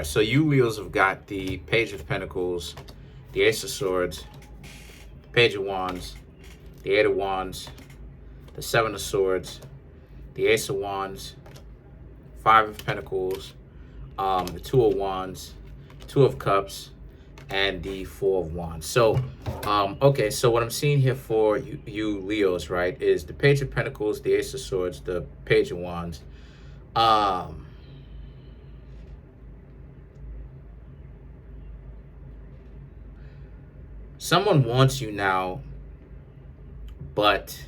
right, so you Leos have got the Page of Pentacles, the Ace of Swords, Page of Wands, the Eight of Wands, the Seven of Swords, the Ace of Wands, Five of Pentacles, the Two of Wands, Two of Cups, and the Four of Wands. So, okay, so what I'm seeing here for you Leos, right, is the Page of Pentacles, the Ace of Swords, the Page of Wands. Someone wants you now, but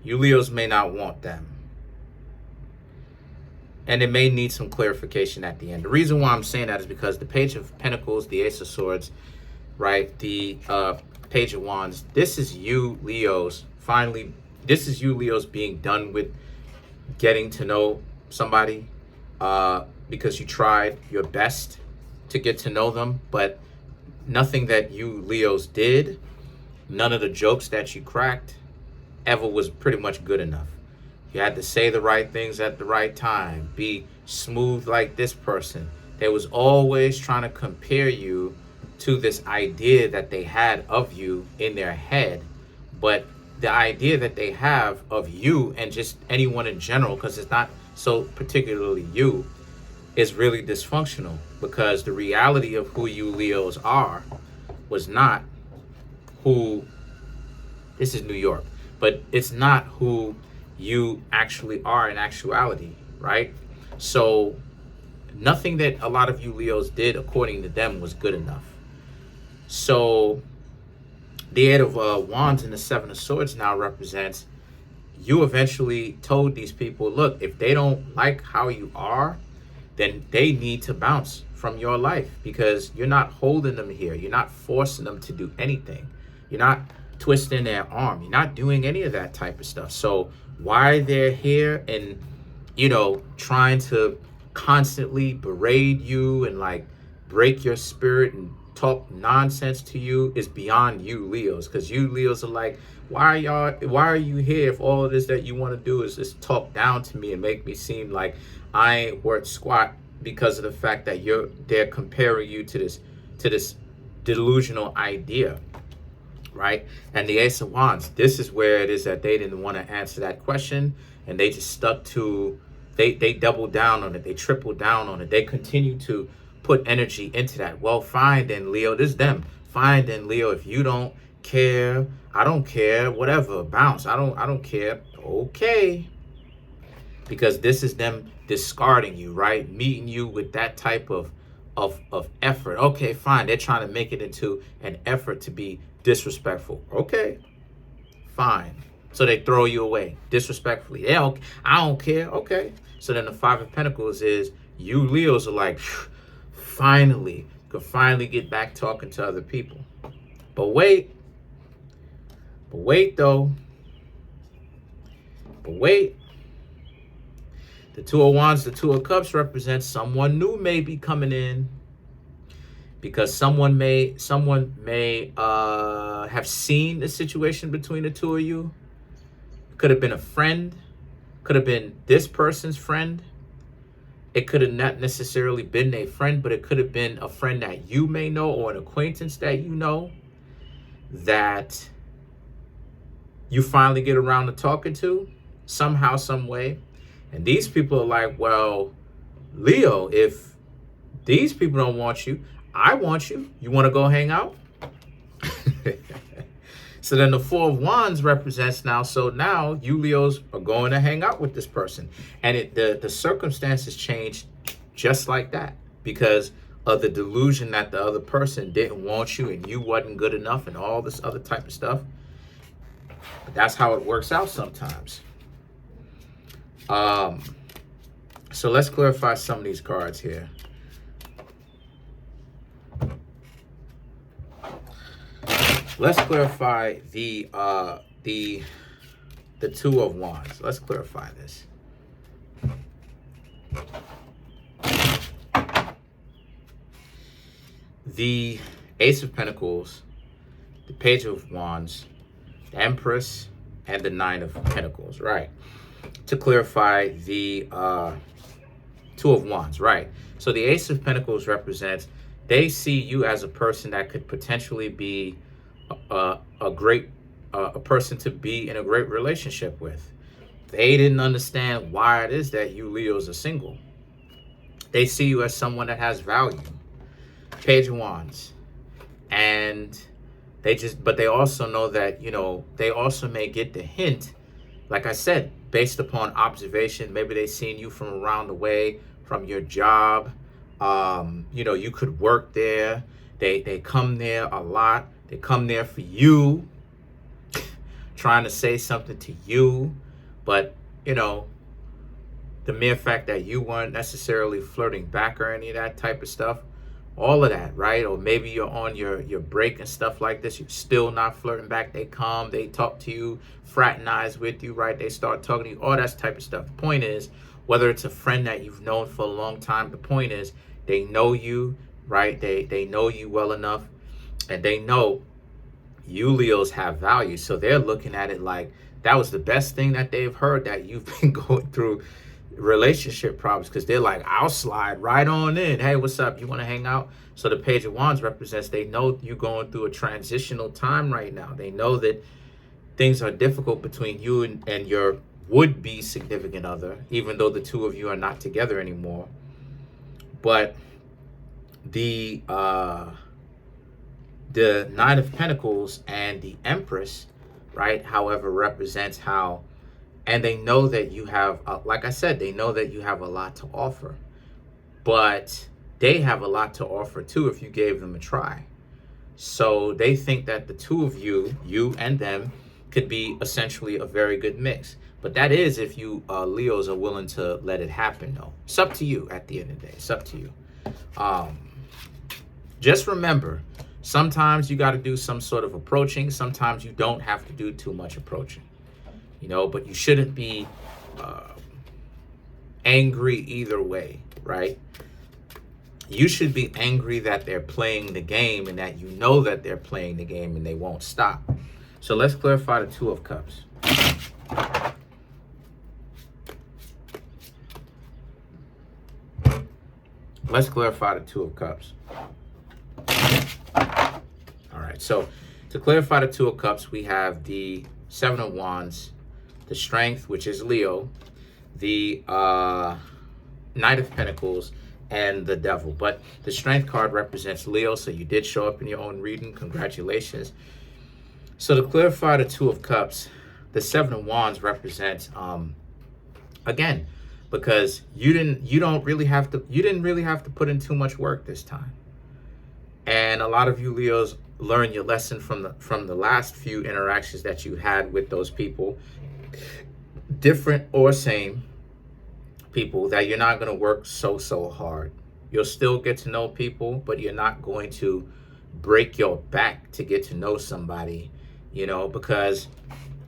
you Leos may not want them. And it may need some clarification at the end. The reason why I'm saying that is because the Page of Pentacles, the Ace of Swords, right, the Page of Wands, this is you Leos, finally, this is you Leos being done with getting to know somebody because you tried your best to get to know them, but nothing that you Leos did, none of the jokes that you cracked ever was pretty much good enough. You had to say the right things at the right time, be smooth like this person. They was always trying to compare you to this idea that they had of you in their head, but the idea that they have of you and just anyone in general, because it's not so particularly you, is really dysfunctional, because the reality of who you Leos are was not who, this is New York, but it's not who you actually are in actuality, right? So nothing that a lot of you Leos did according to them was good enough. So the Eight of Wands and the Seven of Swords now represents you eventually told these people, look, if they don't like how you are, then they need to bounce from your life, because you're not holding them here. You're not forcing them to do anything. You're not twisting their arm. You're not doing any of that type of stuff. So why they're here and, you know, trying to constantly berate you and like break your spirit and talk nonsense to you is beyond you Leos, because you Leos are like, why are you here if all of this that you want to do is just talk down to me and make me seem like I ain't worth squat, because of the fact that they're comparing you to this delusional idea, right? And the Ace of Wands, this is where it is that they didn't want to answer that question, and they just stuck to, they doubled down on it, they tripled down on it, they continue to put energy into that. Well, fine then, Leo, this is them. Fine then, Leo, if you don't care, I don't care, whatever, bounce, I don't care. Okay, because this is them discarding you, right? Meeting you with that type of effort. Okay, fine, they're trying to make it into an effort to be disrespectful. Okay, fine, so they throw you away disrespectfully. I don't care. Okay, so then the Five of Pentacles is you Leos are like, finally, could finally get back talking to other people. But wait though, the Two of Wands, the Two of Cups represents someone new may be coming in, because someone may have seen the situation between the two of you. It could have been a friend, could have been this person's friend. It could have not necessarily been a friend, but it could have been a friend that you may know, or an acquaintance that you know, that you finally get around to talking to somehow, some way. And these people are like, well, Leo, if these people don't want you, I want you. You want to go hang out? So then the Four of Wands represents now, so now you Leos are going to hang out with this person. And the circumstances change just like that, because of the delusion that the other person didn't want you and you wasn't good enough and all this other type of stuff. But that's how it works out sometimes. So let's clarify some of these cards here. Let's clarify the Two of Wands. Let's clarify this. The Ace of Pentacles, the Page of Wands, the Empress, and the Nine of Pentacles, right? to clarify the Two of Wands, right? So the Ace of Pentacles represents, they see you as a person that could potentially be a great a person to be in a great relationship with. They didn't understand why it is that you Leos are single. They see you as someone that has value. Page of Wands. And but they also know that, they also may get the hint, like I said, based upon observation. Maybe they seen you from around the way, from your job. You could work there. They come there a lot. They come there for you, trying to say something to you. But, the mere fact that you weren't necessarily flirting back or any of that type of stuff, all of that, right? Or maybe you're on your break and stuff like this, you're still not flirting back. They come, they talk to you, fraternize with you, right? They start talking to you, all that type of stuff. The point is, whether it's a friend that you've known for a long time, the point is they know you, right? They know you well enough, and they know you Leos have value. So they're looking at it like that was the best thing that they've heard, that you've been going through relationship problems, because they're like, I'll slide right on in. Hey, what's up? You want to hang out? So the Page of Wands represents, they know you're going through a transitional time right now. They know that things are difficult between you and your would-be significant other, even though the two of you are not together anymore. But the Nine of Pentacles and the Empress, right, however, represents how, and they know that you have, like I said, they know that you have a lot to offer. But they have a lot to offer too if you gave them a try. So they think that the two of you, you and them, could be essentially a very good mix. But that is if you Leos are willing to let it happen, though. It's up to you at the end of the day. It's up to you. Just remember, sometimes you got to do some sort of approaching. Sometimes you don't have to do too much approaching. But you shouldn't be angry either way, right? You should be angry that they're playing the game, and that you know that they're playing the game and they won't stop. So let's clarify the Two of Cups. Let's clarify the Two of Cups. All right, so to clarify the Two of Cups, we have the Seven of Wands, the Strength, which is Leo, the Knight of Pentacles, and the Devil. But the Strength card represents Leo, so you did show up in your own reading. Congratulations. So to clarify the Two of Cups, the Seven of Wands represents, again, because you didn't really have to put in too much work this time. And a lot of you Leos learn your lesson from the last few interactions that you had with those people, different or same people, that you're not going to work so hard. You'll still get to know people, but you're not going to break your back to get to know somebody, because,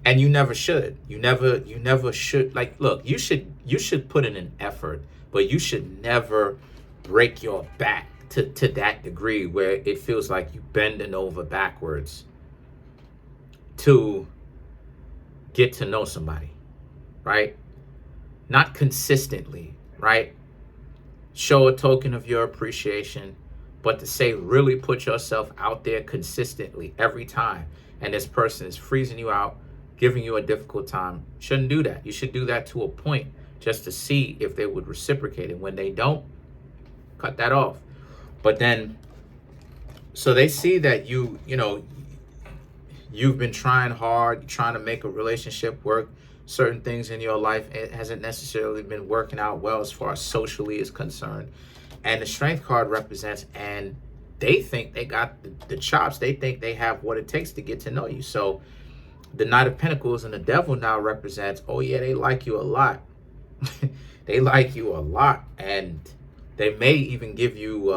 and you never should. You never should. Like, look, you should put in an effort, but you should never break your back to that degree where it feels like you bending over backwards to get to know somebody, right? Not consistently, right? Show a token of your appreciation, but to say really put yourself out there consistently every time, and this person is freezing you out, giving you a difficult time, shouldn't do that. You should do that to a point just to see if they would reciprocate it. When they don't, cut that off. But then, so they see that you've been trying hard, you're trying to make a relationship work. Certain things in your life, it hasn't necessarily been working out well as far as socially is concerned. And the Strength card represents, and they think they got the chops. They think they have what it takes to get to know you. So the Knight of Pentacles and the Devil now represents, oh yeah, they like you a lot. They like you a lot. And they may even give you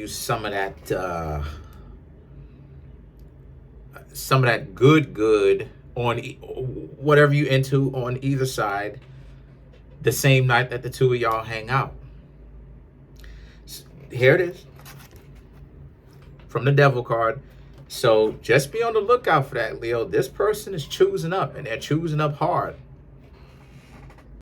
some of that good on whatever you into on either side, the same night that the two of y'all hang out. Here it is from the Devil card. So just be on the lookout for that, Leo. This person is choosing up, and they're choosing up hard.